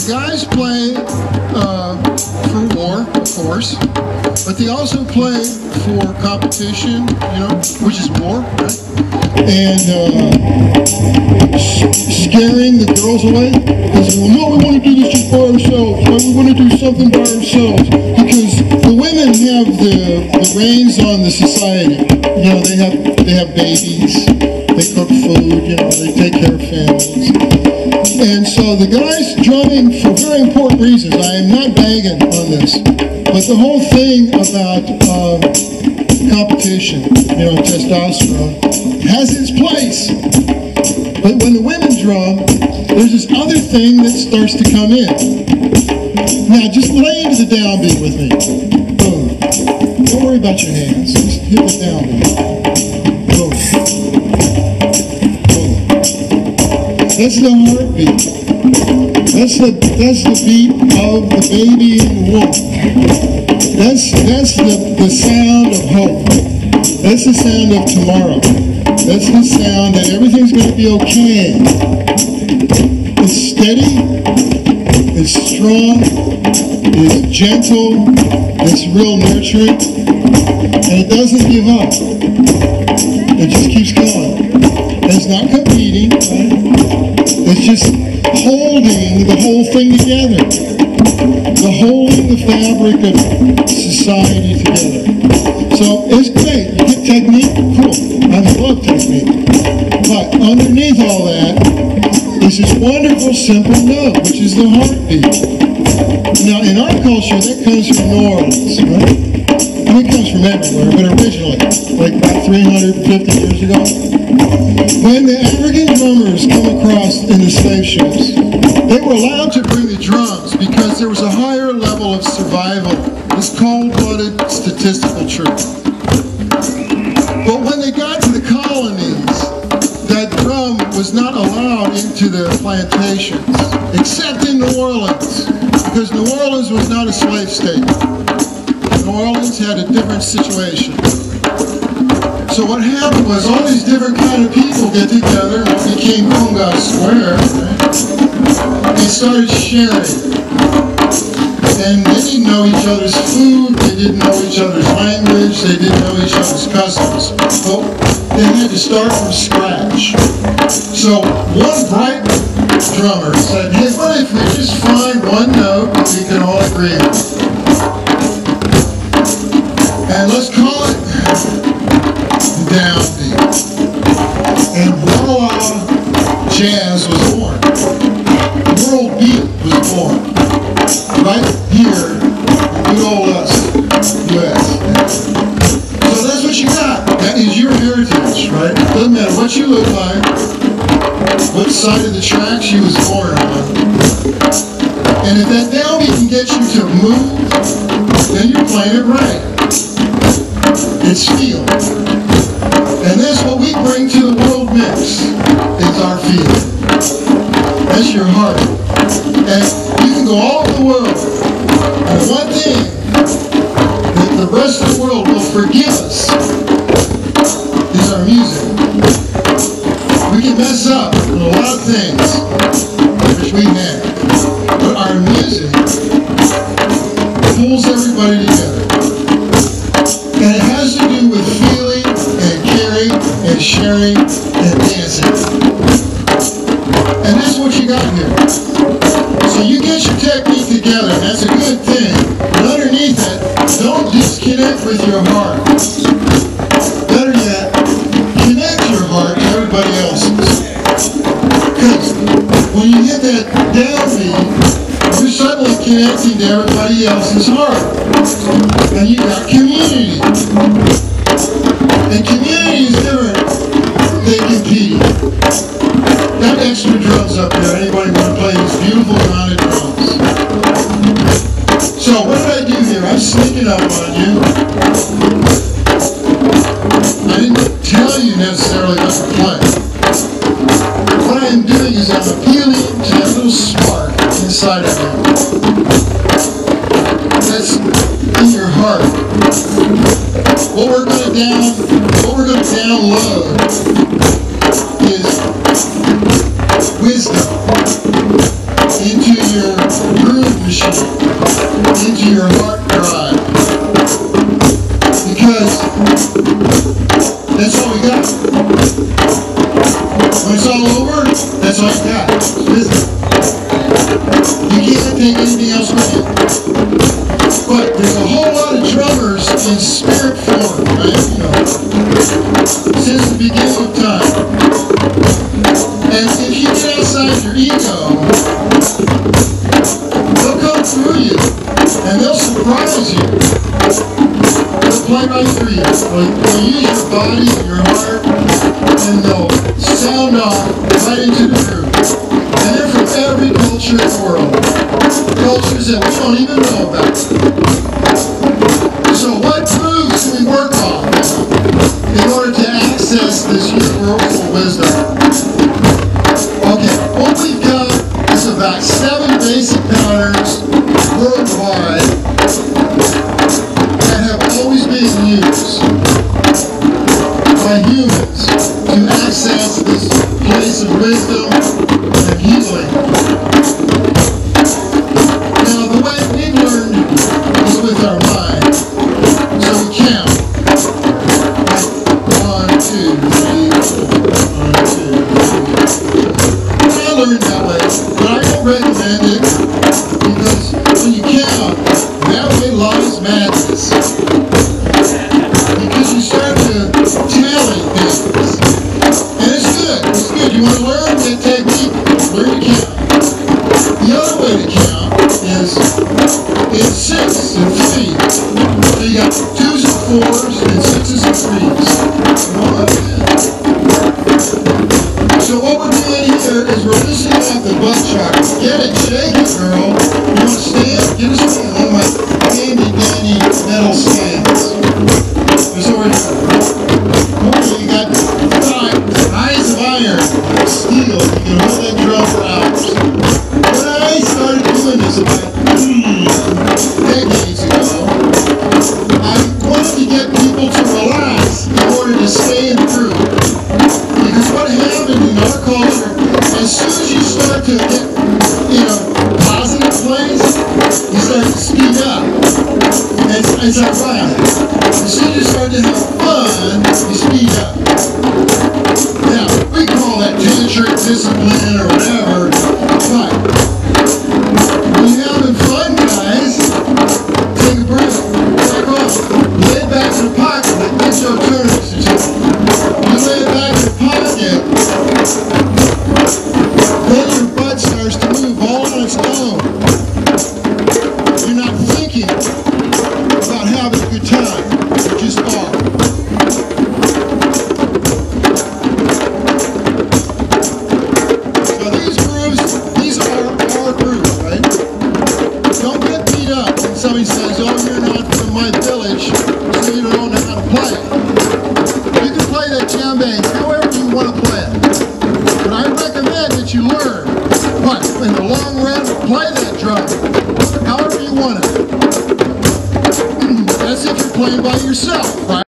guys play for war, of course, but they also play for competition, you know, which is war, right? And scaring the girls away. They say, well, no, we want to do this just by ourselves. Right? We want to do something by ourselves. Because the women have the reins on the society. You know, they have babies. They cook food, you know, they take care of families. And so the guys drumming for very important reasons. I am not bagging on this. But the whole thing about competition, you know, testosterone, has its place. But when the women drum, there's this other thing that starts to come in. Now, just lay into the downbeat with me. Boom. Don't worry about your hands. Just hit the downbeat. Boom. That's the heartbeat. That's the beat of the baby in the womb. That's the sound of hope. That's the sound of tomorrow. That's the sound that everything's going to be okay. It's steady. It's strong. It's gentle. It's real nurturing. And it doesn't give up. It just keeps going. And it's not competing, right? It's just holding the whole thing together. Holding the fabric of society together. So it's great. You get technique, cool. I love technique. But underneath all that is this wonderful simple note, which is the heartbeat. Now in our culture, that comes from New Orleans, right? I mean, it comes from everywhere, but originally, like about 350 years ago, when the African drummers come across in the slave ships, they were allowed to bring the drums because there was a higher level of survival. This cold-blooded statistical truth. But when they got to the colonies, that drum was not allowed into the plantations, except in New Orleans, because New Orleans was not a slave state. New Orleans had a different situation. So what happened was all these different kind of people get together, and it became Conga Square, right? They started sharing. And they didn't know each other's food, they didn't know each other's language, they didn't know each other's customs. So they had to start from scratch. So one bright drummer said, hey, what if we just find one note that we can all agree on? And let's call it downbeat. And voila, jazz was born. World beat was born. Right here, good old us, U.S. So that's what you got. That is your heritage, right? Doesn't matter what you look like, what side of the tracks you was born on. And if that downbeat can get you to move, then you're playing it right. It's feel. And that's what we bring to the world mix. It's our feel. That's your heart. And you can go all over the world. And one thing that the rest of the world will forgive us is our music. We can mess up with a lot of things, which we have. But our music pulls everybody together. And it has to do with feeling and caring and sharing and dancing. And that's what you got here. So you get your technique together, and that's a good thing. But underneath it, don't disconnect with your heart. Better yet, connect your heart to everybody else's. Because when you hit that downbeat, you're suddenly connecting to everybody else's heart. And you got community. And community is different than competing. Got extra drums up there. Anybody want to play these beautiful rounded drums? So what did I do here? I'm sneaking up on you. I didn't tell you necessarily what to play. What I am doing is I'm appealing to that little spark inside of you. That's in your heart. What we're going to download is wisdom into your take anything else with you. But there's a whole lot of drummers in spirit form, right? You know, since the beginning of time. And if you get outside your ego, they'll come through you, and they'll surprise you. They'll play right through you. They'll use your body and your heart, and they'll sound off right into the groove. And they're from every culture in the world. Cultures that we don't even know about. So what grooves do we work on in order to access this universal wisdom? Okay, what we've got is about 7 basic patterns worldwide that have always been used by humans to access this place of wisdom and healing. Now, the way we learned is with our mind. So we count. 1, 2, 3, 4. 1, 2, 3. I learned that way, but I don't recommend it because when you count, that way lies madness. Because you start to tally things. And it's good. It's good. You want to learn that technique, learn to count. The other way to count is in 6 and 3. So you got 2s and 4s and 6s and 3s. So what we're doing here is we're listening at the butt chakra. Get it, shake it, girl. You want to stand? Get a stand on my handy dandy metal stands. So we're you got eyes of iron, steel. You can hold that drum for hours. When I started doing this about decades ago, I wanted to get people to relax in order to stay in the groove. Because what happened in our culture, as soon as you start to get, positive plays, you start to speed up. And it's ironic. As soon as you start to have fun, you speed up. Now, we call that tantric discipline or whatever, but when you're having fun, guys, take a breath, back off, lay it back in the pocket, like that's your turn, Mr. Chief. You lay it back in the pocket, then your butt starts to move all on its own. You're not thinking about having a good time, you're just off. So these grooves, these are our grooves, right? Don't get beat up when somebody says, oh, you're not from my village, so you don't know how to play it. You can play that djembe however you want to play it. But I recommend that you learn. But in the long run, play that drum however you want it. That's if you're playing by yourself, right?